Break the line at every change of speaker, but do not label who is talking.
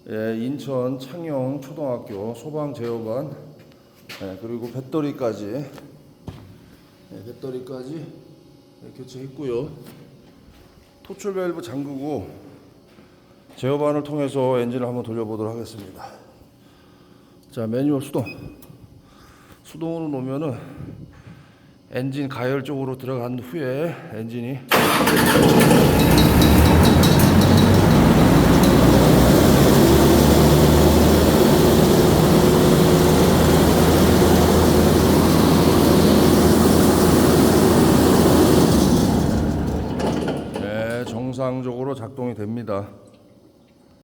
예, 인천 창녕 초등학교 소방 제어반, 예, 그리고 배터리까지, 예, 배터리까지 교체했고요. 토출 밸브 잠그고 제어반을 통해서 엔진을 한번 돌려보도록 하겠습니다. 자, 매뉴얼 수동으로 놓으면은 엔진 가열 쪽으로 들어간 후에 엔진이 정상적으로 작동이 됩니다.